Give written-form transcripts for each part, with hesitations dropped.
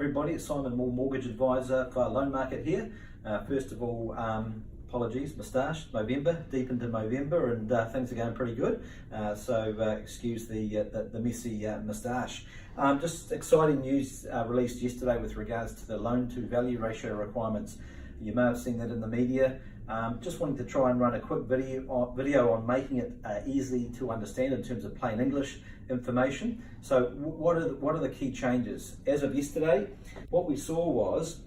everybody, it's Simon Maule, Mortgage Advisor for Loan Market here. First of all, apologies, moustache, November, deep into November, and things are going pretty good. So excuse the messy moustache. Just exciting news released yesterday with regards to the loan to value ratio requirements. You may have seen that in the media. Just wanting to try and run a quick video on making it easy to understand in terms of plain English information. So what are the key changes? As of yesterday, what we saw was,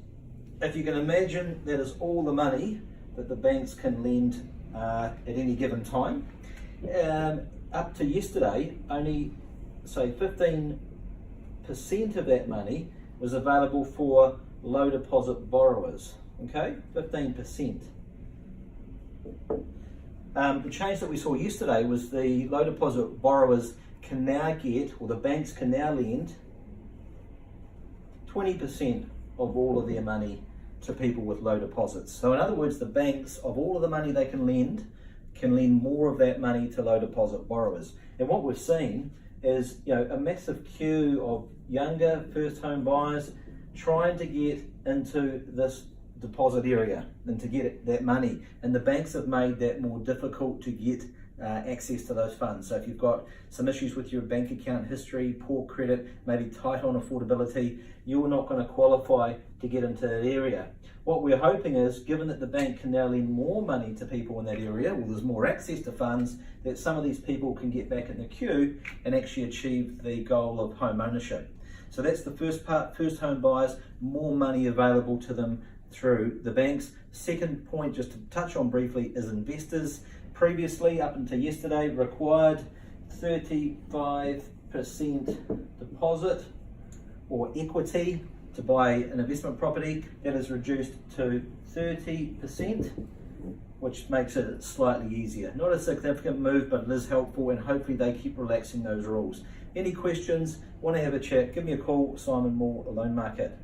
if you can imagine, that is all the money that the banks can lend at any given time. Up to yesterday, only say 15% of that money was available for low deposit borrowers. Okay, 15%. The change that we saw yesterday was the low deposit borrowers can now get, or the banks can now lend 20% of all of their money to people with low deposits. So in other words, the banks, of all of the money they can lend more of that money to low deposit borrowers. And what we've seen is, a massive queue of younger first home buyers trying to get into this deposit area and to get that money, and the banks have made that more difficult to get access to those funds. So if you've got some issues with your bank account history, poor credit, maybe tight on affordability, you're not going to qualify to get into that area. What we're hoping is, given that the bank can now lend more money to people in that area, well, there's more access to funds, that some of these people can get back in the queue and actually achieve the goal of home ownership. So that's the first part. First home buyers, more money available to them through the banks. Second point, just to touch on briefly, is investors. Previously, up until yesterday, required 35% deposit or equity to buy an investment property. That is reduced to 30%, which makes it slightly easier. Not a significant move, but it is helpful, and hopefully they keep relaxing those rules. Any questions, want to have a chat, give me a call. Simon Maule, Loan Market.